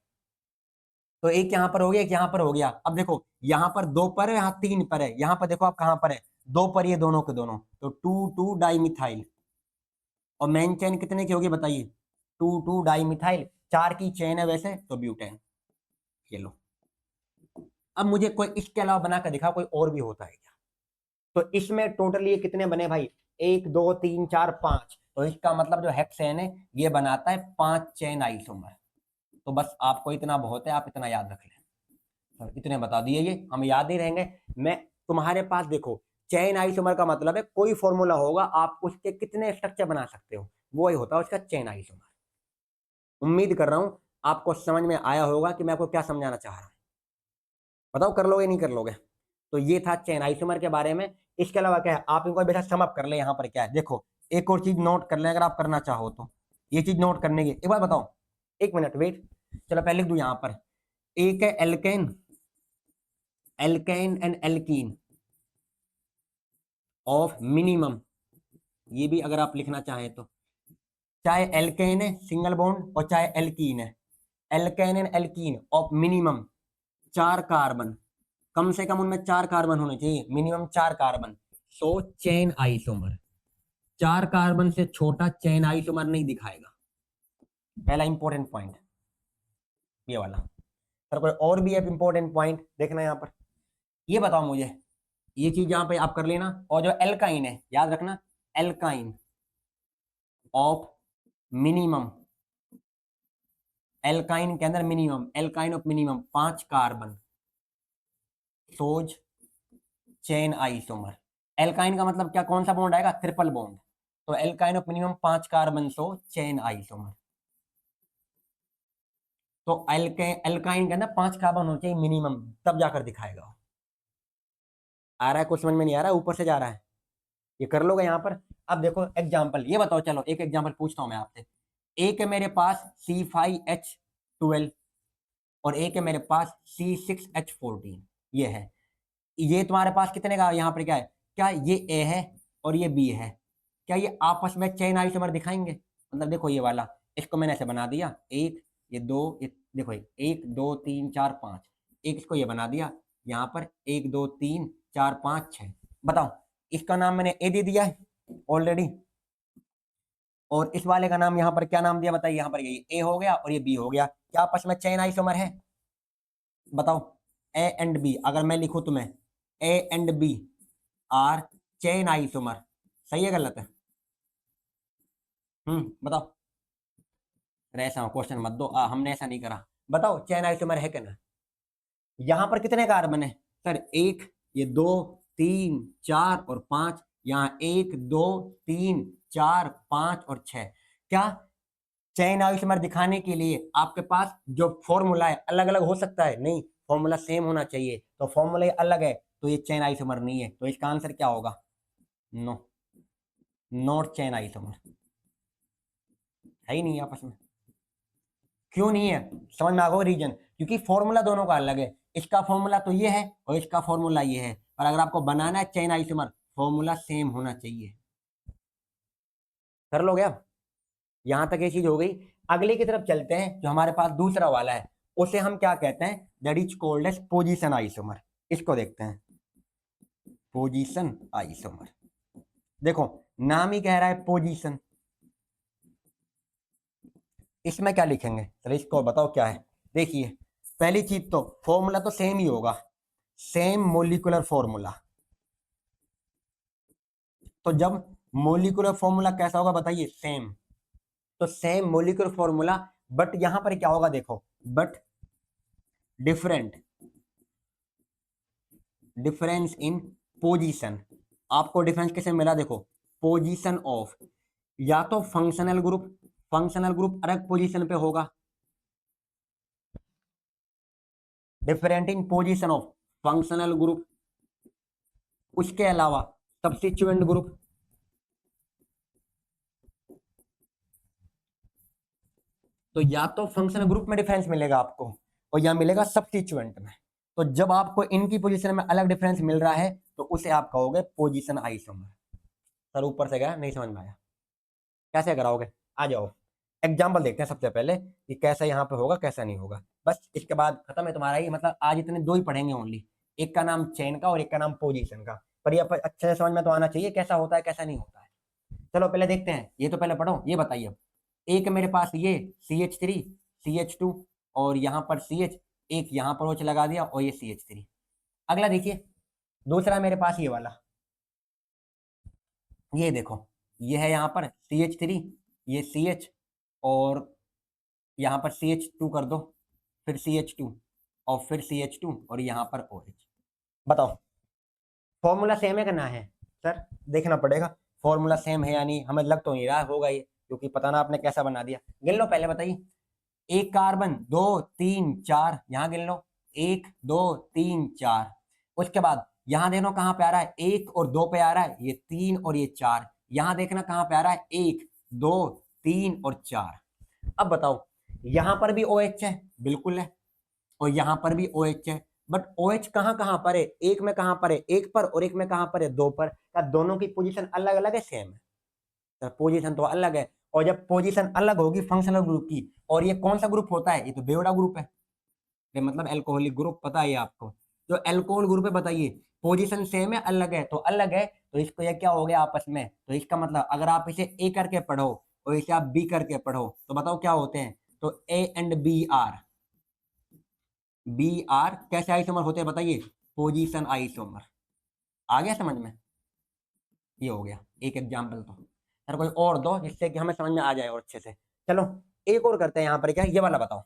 तो एक यहाँ पर हो गया, एक यहाँ पर हो गया। अब देखो यहाँ पर 2 पर है, यहाँ 3 पर है, यहाँ पर देखो आप कहाँ पर है, 2 पर, ये दोनों के दोनों, तो 2 डाई मिथाइल, और मेन चेन कितने की होगी बताइए, 2 डाई मिथाइल, 4 की चेन है वैसे, तो ब्यूटेन, ये लो। अब मुझे कोई इसके अलावा बनाकर दिखा, कोई और भी होता है क्या, तो इसमें टोटल ये कितने बने भाई, 1 2 3 4 5, तो इसका मतलब जो हेक्सेन है ये बनाता है 5 चेन आइसोमर, तो बस आपको इतना बहुत है, आप इतना याद रख लें, इतने बता दिए, ये हम याद ही रहेंगे। मैं तुम्हारे पास देखो चेन आइसोमर का मतलब है कोई फॉर्मूला होगा, आप उसके कितने स्ट्रक्चर बना सकते हो, वो ही होता है उसका चेन आइसोमर। उम्मीद कर रहा हूं आपको समझ में आया होगा कि मैं आपको क्या समझाना चाह रहा हूं। बताओ कर लोगे नहीं कर लोगे। तो ये था चेन आइसोमर के बारे में। इसके अलावा क्या है, आप इनको बेटा सम अप कर ले। यहाँ पर क्या है देखो, एक और चीज नोट कर ले अगर आप करना चाहो तो। ये चीज नोट करने की एक बार बताओ, एक मिनट वेट, चलो पहले लिख दूं यहाँ पर। एक है alkane, alkane and alkene of minimum, ये भी अगर आप लिखना चाहें तो। चाहे एल्केन है सिंगल बॉन्ड और चाहे एल्कीन है, alkane and alkene of minimum 4 carbon, कम से कम उनमें 4 कार्बन होने चाहिए, minimum 4 carbon. So chain isomer, 4 carbon से छोटा चेन आइसोमर नहीं दिखाएगा। पहला इंपॉर्टेंट पॉइंट ये वाला। सर कोई और भी है इंपॉर्टेंट पॉइंट देखना यहाँ पर, ये बताओ मुझे। ये चीज यहाँ पे आप कर लेना। और जो एल्काइन है याद रखना, एल्काइन ऑफ मिनिमम, एल्काइन के अंदर minimum, alkyne of minimum 5 carbon, shows chain isomer. Alkyne का मतलब क्या, कौन सा बॉन्ड आएगा, ट्रिपल बॉन्ड। तो alkyne of minimum 5 carbon so chain isomer. तो एल्काइन के अंदर 5 कार्बन होने चाहिए मिनिमम, तब जाकर दिखाएगा। आ रहा है कुछ समझ में नहीं आ रहा है, ऊपर से जा रहा है, ये कर लोगे यहाँ पर। अब देखो एग्जाम्पल, ये बताओ, चलो एक एग्जाम्पल पूछता हूं मैं आपसे। एक है मेरे पास C5H12 और एक है मेरे पास C6H14, ये है। ये तुम्हारे पास कितने का यहाँ पर क्या है, क्या ये ए है और ये बी है, क्या ये आपस में चेन आइसोमर दिखाएंगे। मतलब देखो ये वाला, इसको मैंने ऐसे बना दिया, एक ये दो, ये देखो एक दो तीन चार पाँच, एक इसको ये बना दिया यहाँ पर, एक दो तीन चार पाँच छः। बताओ इसका नाम मैंने ए दे दिया है ऑलरेडी, और इस वाले का नाम यहाँ पर क्या नाम दिया बताइए। यहाँ पर ये ए हो गया और ये बी हो गया, क्या आपस में चेन आइसोमर है बताओ। ए एंड बी अगर मैं लिखूं तुम्हें, A and B are chain isomer, सही है गलत है। बताओ। अरे ऐसा क्वेश्चन मत दो, हमने ऐसा नहीं करा। बताओ चेन आइसोमर है क्या ना। यहां पर कितने कार्बन है सर, एक, ये दो तीन चार और पांच, यहाँ एक दो तीन चार पांच और छह। क्या चेन आइसोमर दिखाने के लिए आपके पास जो फॉर्मूला है अलग अलग हो सकता है, नहीं, फॉर्मूला सेम होना चाहिए। तो फॉर्मूला अलग है तो ये चेन आइसोमर नहीं है, तो इसका आंसर क्या होगा, नो, नॉट चेन आइसोमर, है ही नहीं आपस में। क्यों नहीं है, समझ में आ गया रीजन, क्योंकि फॉर्मूला दोनों का अलग है। इसका फॉर्मूला तो ये है और इसका फॉर्मूला ये है, और अगर आपको बनाना है चेन आइसोमर, फॉर्मूला सेम होना चाहिए। कर लो क्या, यहां तक ये चीज हो गई। अगले की तरफ चलते हैं, जो हमारे पास दूसरा वाला है, उसे हम क्या कहते हैं, that is called as position isomer. इसको देखते हैं, पोजीशन आइसोमर। देखो नाम ही कह रहा है पोजीशन, इसमें क्या लिखेंगे, चलो इसको बताओ क्या है। देखिए पहली चीज तो फॉर्मूला तो सेम ही होगा, सेम मोलिकुलर फॉर्मूला। तो जब मोलिकुलर फॉर्मूला कैसा होगा बताइए, सेम। तो सेम मोलिकुलर फॉर्मूला, बट यहां पर क्या होगा देखो, but different, difference in position. आपको डिफरेंस कैसे मिला देखो, पोजीशन ऑफ, या तो फंक्शनल ग्रुप, फंक्शनल ग्रुप अलग पोजीशन पे होगा, different in position of functional group. उसके अलावा सब्स्टिट्यूएंट ग्रुप, तो या तो फंक्शनल ग्रुप में डिफरेंस मिलेगा आपको और या मिलेगा सब्स्टिट्यूएंट में। तो जब आपको इनकी पोजीशन में अलग डिफरेंस मिल रहा है तो उसे आप कहोगे पोजीशन आइसोमर। सर ऊपर से गया, नहीं समझ में आया, कैसे कराओगे, आ जाओ। एग्जाम्पल देखते हैं सबसे पहले कि कैसा यहाँ पे होगा कैसा नहीं होगा, बस इसके बाद खत्म है तुम्हारा ही, मतलब आज इतने दो ही पढ़ेंगे ओनली, एक का नाम चेन का और एक का नाम पोजीशन का। पर ये अच्छे से समझ में तो आना चाहिए कैसा होता है कैसा नहीं होता है। चलो पहले देखते हैं, ये तो पहले पढ़ो, ये बताइए। एक मेरे पास ये CH3 CH2 और यहाँ पर CH, एक यहाँ पर OH लगा दिया और ये CH3। अगला देखिए, दूसरा मेरे पास ये वाला, ये देखो, ये है यहाँ पर CH3, ये CH, और यहाँ पर CH2 कर दो, फिर CH2 और फिर CH2 और यहाँ पर OH। बताओ फॉर्मूला सेम है कि ना है सर, देखना पड़ेगा फॉर्मूला सेम है या नहीं, हमें लग तो नहीं रहा होगा ये, क्योंकि पता ना आपने कैसा बना दिया। गिन लो पहले, बताइए। एक कार्बन, 2 3 4, यहाँ गिन लो, 1 2 3 4। उसके बाद यहाँ देखो कहाँ पे आ रहा है, 1 और 2 पे आ रहा है, ये 3 और ये 4। यहाँ देखना कहाँ पे आ रहा है, 1 2 3 और 4। अब बताओ, यहाँ पर भी OH है, बिल्कुल है, और यहाँ पर भी OH है, बट OH कहाँ कहाँ पर है, एक में कहाँ पर है, 1 पर, और एक में कहाँ पर है, 2 पर। क्या दोनों की पोजीशन अलग अलग है, सेम है? तो पोजीशन तो अलग है, और जब पोजीशन अलग होगी फंक्शनल ग्रुप की, और ये कौन सा ग्रुप होता है, ये तो बेवड़ा ग्रुप है, ये मतलब एल्कोहलिक ग्रुप, पता है आपको। जो एल्कोहल ग्रुप है, बताइए, पोजीशन सेम है अलग है, तो अलग है, तो इसको ये क्या हो गया आपस में, तो इसका मतलब अगर आप इसे ए करके पढ़ो और इसे आप बी करके पढ़ो, तो बताओ क्या होते हैं, तो ए एंड बी आर कैसे आइसोमर होते हैं, बताइए, पोजीशन आइसोमर। आ गया समझ में? ये हो गया एक एग्जाम्पल। तो सर कोई और दो जिससे कि हमें समझ में आ जाए और अच्छे से। चलो एक और करते हैं, यहाँ पर क्या है, ये वाला बताओ।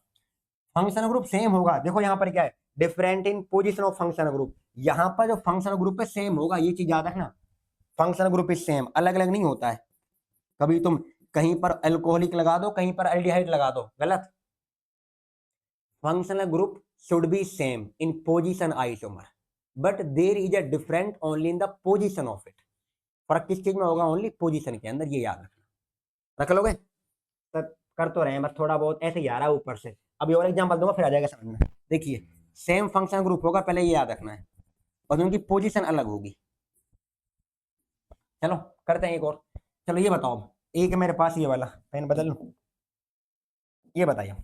फंक्शनल ग्रुप सेम होगा, देखो यहाँ पर क्या है, different in position of functional group. यहाँ पर जो फंक्शनल ग्रुप है सेम होगा, ये चीज याद रखना, फंक्शनल ग्रुप इज सेम, अलग अलग नहीं होता है। कभी तुम कहीं पर अल्कोहलिक लगा दो, कहीं पर एल्डिहाइड लगा दो, गलत। Functional group should be same in position isomer, but there is a different only in the position of it. फर्क किस चीज में होगा, ओनली पोजीशन के अंदर, ये याद रखना। रख लोगे? सर कर तो रहे हैं, बस थोड़ा बहुत ऐसे ही आ रहा है ऊपर से, अभी और एग्जांपल दूंगा फिर आ जाएगा समझ में। देखिए, सेम फंक्शन ग्रुप होगा, पहले ये याद रखना है, और उनकी पोजीशन अलग होगी। चलो करते हैं एक और। चलो ये बताओ, एक मेरे पास ये वाला पेन बदल लूं, ये बताइए,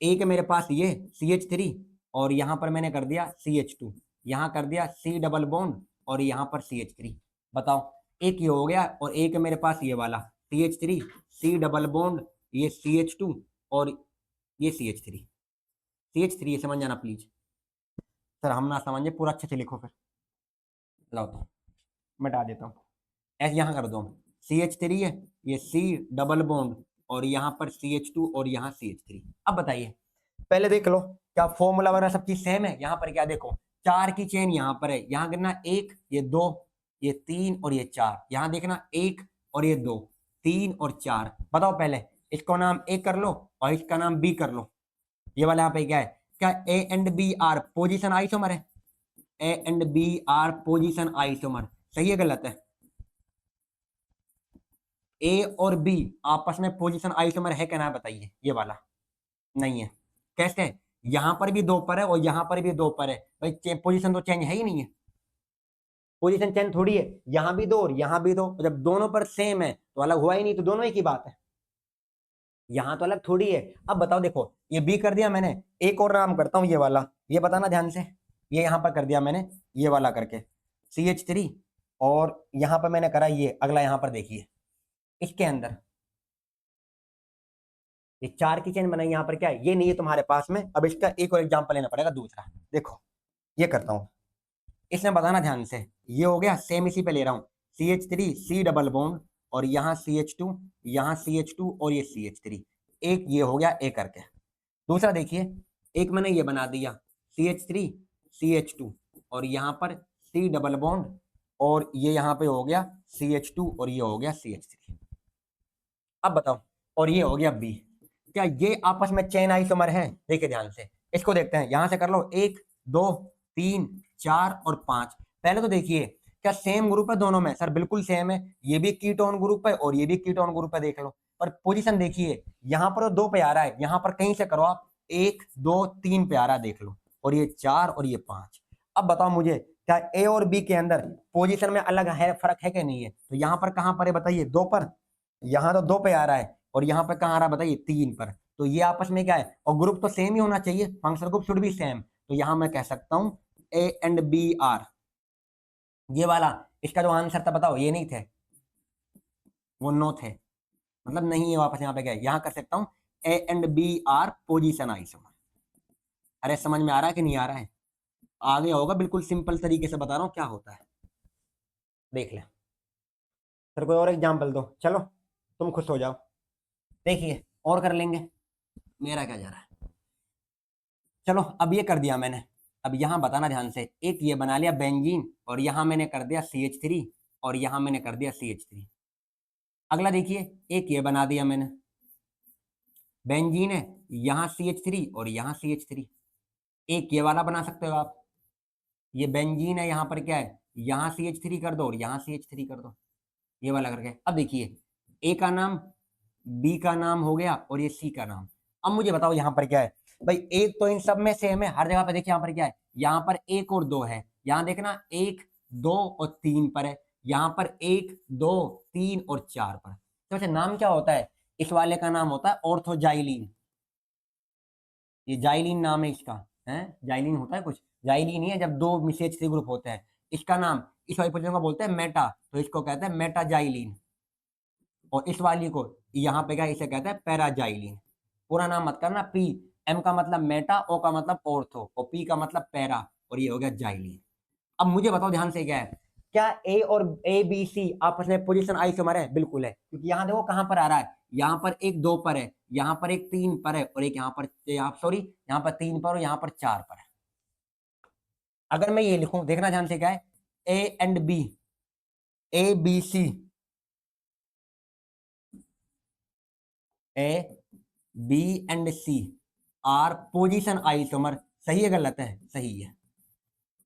एक मेरे पास ये CH3, और यहां पर मैंने कर दिया CH2, यहां कर दिया C डबल बॉन्ड, और यहां पर CH3। बताओ, एक ये हो गया, और एक मेरे पास ये वाला CH3 C डबल बॉन्ड, ये CH2, और ये CH3 ये समझ जाना प्लीज। सर हम ना समझे, पूरा अच्छे से लिखो फिर। लाओ तो मिटा देता हूँ, ऐसे यहाँ कर दो, CH3 है, ये C डबल बॉन्ड, और यहाँ पर CH2, और यहाँ CH3। अब बताइए, पहले देख लो क्या फॉर्मूला वगैरह सब चीज सेम है। यहाँ पर क्या देखो, 4 की चेन यहाँ पर है, यहाँ गिनना 1 ये 2 ये 3 और ये 4, यहाँ देखना 1 और ये 2 3 और 4। बताओ पहले इसको नाम A कर लो और इसका नाम B कर लो। ये वाला यहाँ पे क्या है, क्या A and B are position isomer है, A and B are position isomer, सही है गलत है? A और B आपस में पोजिशन आइसोमर है क्या ना, बताइए। ये वाला नहीं है, कैसे? यहां पर भी 2 पर है और यहां पर भी 2 पर है, भाई पोजीशन तो चेंज है ही नहीं है, पोजीशन चेंज थोड़ी है, यहां भी 2 और यहां भी 2, जब दोनों पर सेम है तो अलग हुआ ही नहीं, तो दोनों एक ही बात है, यहां तो अलग थोड़ी है। अब बताओ, देखो ये बी कर दिया मैंने, एक और नाम करता हूं ये वाला, ये बताना ध्यान से, ये यहां पर कर दिया मैंने ये वाला करके CH3, और यहां पर मैंने करा ये अगला, यहां पर देखिए इसके अंदर ये 4 की चेन बनाई, यहाँ पर क्या है, ये नहीं है तुम्हारे पास में। अब इसका एक और एग्जांपल लेना पड़ेगा दूसरा, देखो ये करता हूं, इसमें बताना ध्यान से, ये हो गया सेम, इसी पे ले रहा हूं, CH3 C डबल बॉन्ड, और यहाँ CH2, यहाँ CH2, और ये CH3, एक ये हो गया ए करके। दूसरा देखिए, एक मैंने ये बना दिया CH3 CH2, और यहाँ पर C डबल बॉन्ड, और ये यहाँ पे हो गया CH2, और ये हो गया CH3। अब बताओ, और ये हो गया B, क्या ये आपस में चेन आइसोमर है? देखिए ध्यान से, इसको देखते हैं, यहां से कर लो 1 2 3 4 और 5। पहले तो देखिए क्या सेम ग्रुप है दोनों में, सर बिल्कुल सेम है, ये भी कीटोन ग्रुप है और ये भी कीटोन ग्रुप है, देख लो। पर पोजीशन देखिए, यहाँ पर 2 पे आ रहा है, यहाँ पर कहीं से करो आप 1 2 3 पे आ रहा है, देख लो, और ये 4 और ये 5। अब बताओ मुझे, क्या ए और बी के अंदर पोजीशन में अलग है, फर्क है कि नहीं है? तो यहाँ पर कहां पर है, बताइए, 2 पर, यहाँ तो 2 पे आ रहा है, और यहाँ पर कहाँ आ रहा है, बताइए 3 पर। तो ये आपस में क्या है, और ग्रुप तो सेम ही होना चाहिए, functional group should be same, तो यहाँ मैं कह सकता हूँ A एंड B आर, ये वाला इसका जो आंसर था बताओ, ये नहीं थे, वो नो थे, मतलब नहीं है, वापस यहाँ पे क्या है, यहाँ कर सकता हूँ A and B are position isomer. अरे समझ में आ रहा है कि नहीं आ रहा है? आगे होगा, बिल्कुल सिंपल तरीके से बता रहा हूँ क्या होता है, देख ले। फिर कोई और एग्जाम्पल दो, चलो तुम खुश हो जाओ। देखिए और कर लेंगे, मेरा क्या जा रहा है। चलो अब ये कर दिया मैंने, अब यहाँ बताना ध्यान से, एक ये बना लिया बेंजीन और यहाँ मैंने कर दिया CH3 और यहाँ मैंने कर दिया CH3। अगला देखिए, एक ये बना दिया मैंने, बेंजीन है, यहाँ CH3 और यहाँ CH3। एक ये वाला बना सकते हो आप, ये बेंजीन है, यहाँ पर क्या है, यहाँ CH3 कर दो और यहाँ CH3 कर दो, ये वाला करके। अब देखिए, ए का नाम, बी का नाम हो गया और ये सी का नाम। अब मुझे बताओ यहाँ पर क्या है भाई, एक तो इन सब में सेम है हर जगह पर। देखिए यहाँ पर क्या है, यहाँ पर एक और दो है, यहाँ देखना एक दो और तीन पर है, यहाँ पर एक दो तीन और चार पर। तो वैसे नाम क्या होता है, इस वाले का नाम होता है ऑर्थोजाइलिन। ये जाइलिन नाम है इसका, है जाइलिन होता है कुछ, जाइलिन ही है जब दो मिसेज थ्री ग्रुप होते हैं। इसका नाम, इस वाली पोजीशन को बोलते हैं मेटा, तो इसको कहते हैं मेटाजाइलिन। और इस वाली को यहाँ पे क्या, इसे कहते हैं पैराजाइलिन। पूरा नाम मत करना, पी, एम का मतलब मेटा, ओ का मतलब ऑर्थो और पी का मतलब पैरा, और ये हो गया जाइलिन। अब मुझे बताओ ध्यान से, क्या है, क्या ए और ए बी सी आपस में पोजीशन आइसोमर है? बिल्कुल है, क्योंकि यहाँ देखो कहां पर आ रहा है, यहाँ पर एक दो पर है, यहाँ पर एक तीन पर है और एक यहाँ पर, सॉरी यहाँ पर तीन पर और यहाँ पर चार पर है। अगर मैं ये लिखूं, देखना ध्यान से, क्या है, A and B, A B C, A B and C are position isomer. सही है गलत है? सही है,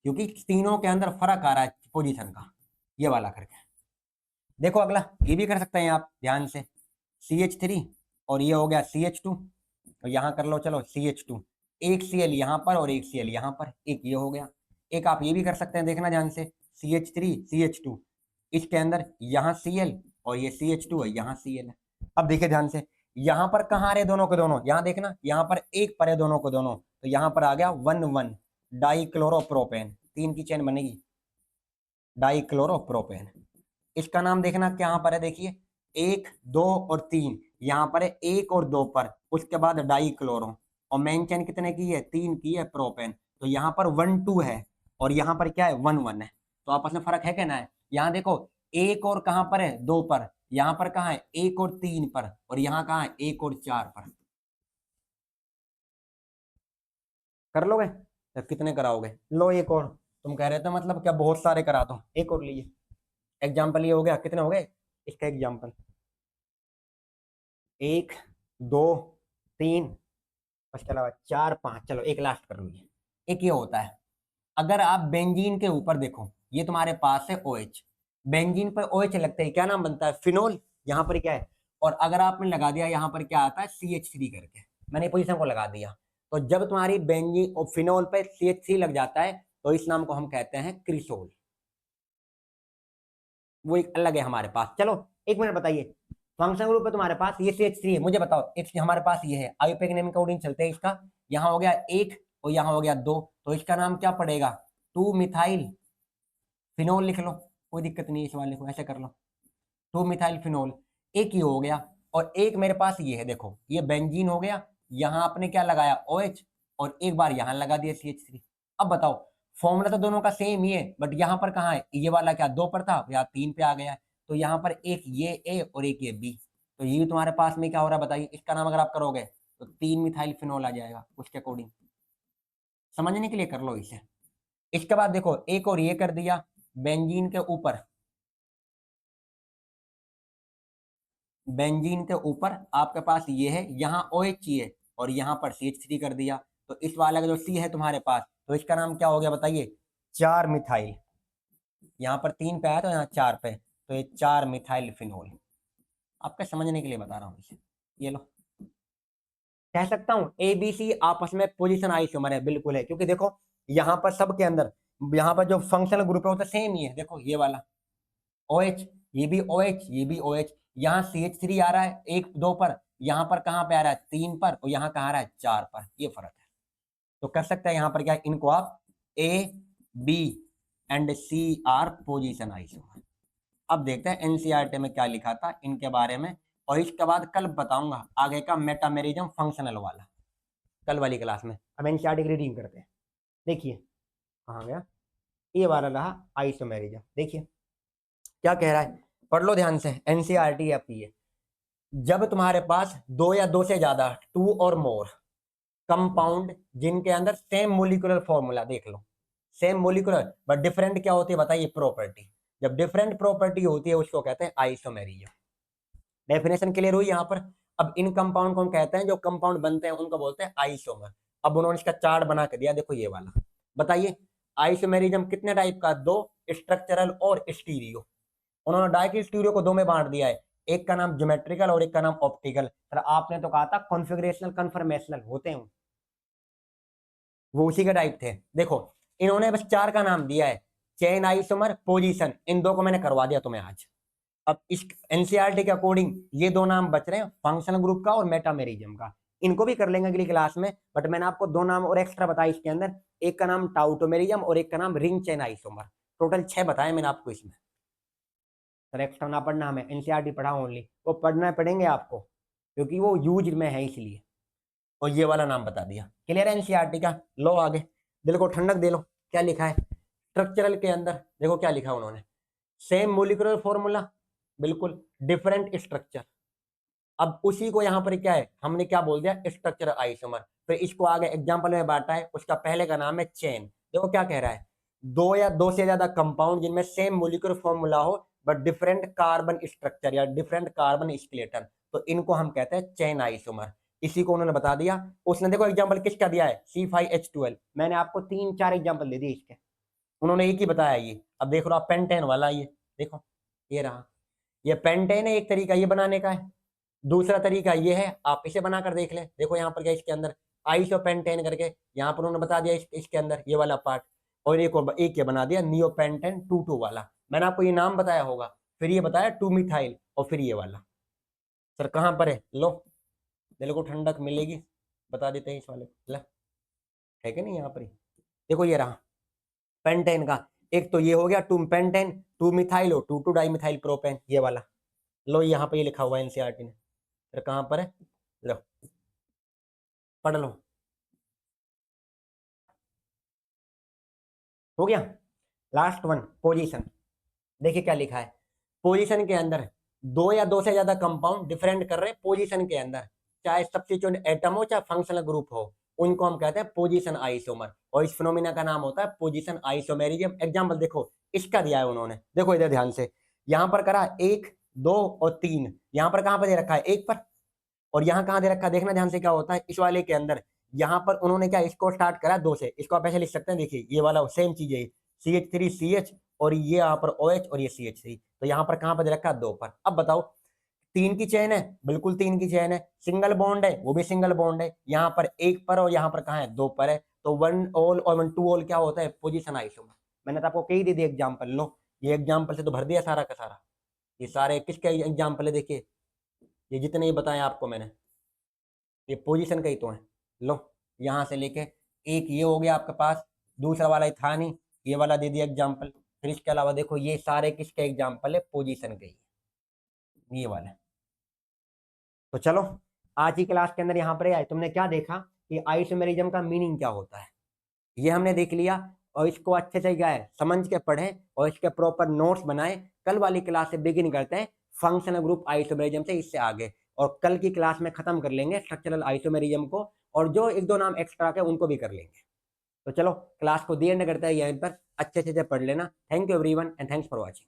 क्योंकि तीनों के अंदर फर्क आ रहा है पोजीशन का, ये वाला करके। देखो अगला ये भी कर सकते हैं आप ध्यान से, CH3 और ये हो गया CH2, और यहाँ कर लो चलो CH2, एक Cl यहाँ पर और एक Cl यहाँ पर, एक ये हो गया। एक आप ये भी कर सकते हैं, देखना ध्यान से, CH3 CH2, इसके अंदर यहाँ Cl और ये CH2 है, यहाँ Cl है। अब देखिए ध्यान से, यहाँ पर कहाँ आ रहे दोनों के दोनों, यहाँ देखना, यहाँ पर एक पर है दोनों को दोनों, तो यहाँ पर आ गया 1,1 डाइक्लोरोप्रोपेन, तीन की चेन बनेगी, डाइक्लोरोप्रोपेन। इसका नाम देखना कहाँ पर है, देखिए एक दो और तीन, यहाँ पर है एक और दो पर, उसके बाद डाइक्लोरो, और मेन चेन कितने की है, तीन की है, प्रोपेन। तो यहाँ पर 1,2 है और यहाँ पर क्या है, 1,1 है। तो आपस में फर्क है क्या ना है? यहाँ देखो, एक और कहाँ पर है, दो पर, यहाँ पर कहाँ है, एक और तीन पर, और यहाँ कहाँ है, एक और चार पर। कर लोगे? तो कितने कराओगे? लो एक और, तुम कह रहे थे मतलब क्या बहुत सारे करा दो, एक और लिए। एग्जाम्पल ये हो गया, कितने हो गए इसका एग्जाम्पल, एक दो तीन, उसके अलावा चार पांच, चलो एक लास्ट कर लीजिए। एक ये होता है, अगर आप बेंजीन के ऊपर देखो, ये तुम्हारे पास है OH, बेंजीन पर OH लगते ही क्या नाम बनता है, फिनोल। यहाँ पर क्या है, और अगर आपने लगा दिया यहाँ पर क्या आता है, CH3 करके, मैंने पोजीशन को लगा दिया। तो जब तुम्हारी बेंजीन और फिनोल पे CH3 लग जाता है, तो इस नाम को हम कहते हैं क्रिसोल। वो एक अलग है हमारे पास। चलो एक मिनट बताइए, फंक्शन ग्रुप है तुम्हारे पास, ये CH3 है, मुझे बताओ एक हमारे पास ये है, आईयूपीएक नेम कोडिंग चलते हैं इसका, यहाँ हो गया एक और यहाँ हो गया दो, तो इसका नाम क्या पड़ेगा, 2 मिथाइल फिनोल लिख लो, कोई दिक्कत नहीं है, इस वाले को ऐसे कर लो, 2 मिथाइल फिनोल। एक ही हो गया, और एक मेरे पास ये है, देखो ये बेंजीन हो गया, यहाँ आपने क्या लगाया, OH, और एक बार यहाँ लगा दिया CH3। अब बताओ, फॉर्मूला तो दोनों का सेम ही है, बट यहाँ पर कहाँ है, ये वाला क्या दो पर था, यहाँ तीन पे आ गया है, तो यहाँ पर एक ये ए और एक ये बी, तो ये तुम्हारे पास में क्या हो रहा है बताइए, इसका नाम अगर आप करोगे तो 3 मिथाइल फिनोल आ जाएगा उसके अकॉर्डिंग। समझने के लिए कर लो इसे। इसके बाद देखो, एक और ये कर दिया बेंजीन के ऊपर, बेंजीन के ऊपर आपके पास ये है, यहाँ OH है और यहाँ पर CH3 कर दिया, तो इस वाला का जो C है तुम्हारे पास, तो इसका नाम क्या हो गया बताइए, 4 मिथाइल। यहाँ पर तीन पे आया तो यहाँ चार पे, तो ये 4 मिथाइल फिनोल। आपके समझने के लिए बता रहा हूँ इसे, ये लो। कह सकता हूँ ABC आपस में पोजीशन आइसोमर है, बिल्कुल है, क्योंकि देखो यहाँ पर सब के अंदर, यहाँ पर जो फंक्शनल ग्रुप है वो तो सेम ही है, देखो ये वाला OH, ये भी OH, ये भी OH, यहाँ CH3 आ रहा है एक दो पर, यहाँ पर कहाँ पे आ रहा है, तीन पर, और यहाँ कहाँ आ रहा है, चार पर, ये फर्क है। तो कर सकते हैं यहाँ पर क्या, इनको आप A, B and C are position isomer. अब देखते हैं NCERT में क्या लिखा था इनके बारे में, और इसके बाद कल बताऊंगा आगे का मेटामेरिज्म फंक्शनल वाला, कल वाली क्लास में। अब NCERT की रीडिंग करते हैं, देखिए कहाँ गया, ये वाला रहा आइसोमेरिज्म। देखिए क्या कह रहा है, पढ़ लो ध्यान से, NCERT आपकी है, जब तुम्हारे पास दो या दो से ज्यादा, टू और मोर, कंपाउंड जिनके अंदर सेम मोलिकुलर फॉर्मूला, देख लो सेम मोलिकुलर बट डिफरेंट क्या होती है बताइए, प्रॉपर्टी। जब डिफरेंट प्रॉपर्टी होती है उसको कहते हैं आइसोमेरिज्म। डेफिनेशन क्लियर हुई यहाँ पर। अब इन कंपाउंड को हम कहते हैं, जो कंपाउंड बनते हैं उनको बोलते हैं आइसोमर। अब उन्होंने इसका चार्ट बना के दिया, देखो ये वाला। बताइए आइसोमेरिज्म कितने टाइप का, दो, स्ट्रक्चरल और स्टीरियो। उन्होंने डायरेक्टली स्टीरियो को दो में बांट दिया है, एक का नाम ज्योमेट्रिकल और एक का नाम ऑप्टिकल। सर आपने तो कहा था कॉन्फिगरेशनल कन्फर्मेशनल होते हैं, वो उसी के टाइप थे। देखो इन्होंने बस चार का नाम दिया है, चेन, आइसोमर, पोजीशन, इन दो को मैंने करवा दिया तुम्हें आज। अब इस एनसीईआरटी के अकॉर्डिंग ये दो नाम बच रहे हैं, फंक्शनल ग्रुप का और मेटामेरिज्म का। इनको भी कर लेंगे अगली क्लास में, बट मैंने आपको दो नाम और एक्स्ट्रा बताया इसके अंदर, एक का नाम टाउटोमेरिज्म और एक का नाम रिंग चेन आइसोमर। टोटल 6 बताए मैंने आपको इसमें। सर एक्स्ट्रा ना पढ़ना, हमें एनसीईआरटी पढ़ा ओनली, वो पढ़ना पड़ेंगे आपको क्योंकि वो यूज में है इसलिए। और ये वाला नाम बता दिया, क्लियर है एनसीईआरटी का। लो आगे, दिल को ठंडक दे लो, क्या लिखा है स्ट्रक्चरल के अंदर, देखो क्या लिखा उन्होंने, सेम मोलिकुलर फॉर्मूला, बिल्कुल डिफरेंट स्ट्रक्चर। अब उसी को यहाँ पर क्या है, हमने क्या बोल दिया, स्ट्रक्चर आइसोमर। फिर इसको आगे एग्जांपल में बांटा है, उसका पहले का नाम है चेन। देखो क्या कह रहा है, दो या दो से ज्यादा कंपाउंड जिनमें सेम मोलिकुलर फॉर्मूला हो बट डिफरेंट कार्बन स्ट्रक्चर या डिफरेंट कार्बन स्केलेटन, तो इनको हम कहते हैं चेन आइसोमर। इसी को उन्होंने बता दिया। उसने देखो एग्जाम्पल किसका दिया है, C5H12। मैंने आपको 3-4 एग्जाम्पल दे दिए इसके, उन्होंने एक ही बताया ये। अब देख लो आप पेंटेन वाला, ये देखो ये रहा, ये पेंटेन है, एक तरीका ये बनाने का है। दूसरा तरीका ये है, आप इसे बनाकर देख लें। देखो यहाँ पर क्या इसके अंदर आइसोपेंटेन करके यहाँ पर उन्होंने बता दिया इसके अंदर ये वाला पार्ट। और एक ये बना दिया नियोपेंटेन 2,2 वाला, मैंने आपको ये नाम बताया होगा। फिर ये बताया 2 मिथाइल, और फिर ये वाला। सर कहाँ पर है, लो दिल को ठंडक मिलेगी, बता देते हैं इस वाले को, ला है कि नहीं यहाँ पर ही। देखो ये रहा पेंटेन का, एक तो ये हो गया 2 पेंटेन 2 मिथाइल और 2 डाइमिथाइल प्रोपेन, ये वाला। लो यहाँ पे ये लिखा हुआ है एनसीईआरटी ने, फिर कहाँ पर है, लो पढ़ लो। हो गया, लास्ट वन पोजीशन। देखिए क्या लिखा है, पोजीशन के अंदर दो या दो से ज्यादा कंपाउंड डिफरेंट कर रहे हैं पोजीशन के अंदर, चाहे सब्स्टिट्यूएंट एटम हो चाहे फंक्शनल ग्रुप हो, उनको हम कहते हैं पोजीशन आइसोमर। और इस फिनोमिना का नाम होता है पोजीशन आइसोमेरिज्म। एग्जांपल देखो इसका दिया है उन्होंने, देखो इधर ध्यान से, यहाँ पर करा 1 2 और 3, यहाँ पर कहाँ पर दे रखा है, एक पर, और यहाँ कहाँ दे रखा है, देखना ध्यान से क्या होता है इस वाले के अंदर। यहाँ पर उन्होंने क्या, इसको स्टार्ट करा 2 से, इसको आप ऐसे लिख सकते हैं, देखिए ये वाला सेम चीज है, CH3CH, और ये यहाँ पर OH और ये CH3, तो यहाँ पर कहाँ पर दे रखा है, 2 पर। अब बताओ 3 की चेन है, बिल्कुल 3 की चेन है, सिंगल बॉन्ड है, वो भी सिंगल बॉन्ड है, यहाँ पर 1 पर और यहाँ पर कहाँ है, 2 पर है, तो 1 ऑल और 1 2 ऑल क्या होता है, पोजीशन आइसोमर। मैंने तो आपको कई दे दिए एग्जाम्पल, लो ये एग्जाम्पल से तो भर दिया सारा का सारा। ये सारे किसके एग्जाम्पल है, देखिए ये जितने ही बताए आपको मैंने, ये पोजीशन का ही तो है। लो यहाँ से लेके एक ये हो गया आपके पास, दूसरा वाला था नहीं, ये वाला दे दिया एग्जाम्पल। फिर इसके अलावा देखो ये सारे किसके एग्जाम्पल है, पोजीशन के ही, ये वाले। तो चलो आज की क्लास के अंदर यहाँ पर आए, तुमने क्या देखा कि आइसोमेरिज्म का मीनिंग क्या होता है, ये हमने देख लिया। और इसको अच्छे से क्या है समझ के पढ़ें और इसके प्रॉपर नोट्स बनाएं। कल वाली क्लास से बिगिन करते हैं फंक्शनल ग्रुप आइसोमेरिज्म से, इससे आगे। और कल की क्लास में खत्म कर लेंगे स्ट्रक्चरल आइसोमेरिज्म को, और जो एक दो नाम एक्स्ट्रा के उनको भी कर लेंगे। तो चलो क्लास को दी एंड करते हैं यहीं पर, अच्छे से पढ़ लेना। Thank you everyone and thanks for watching.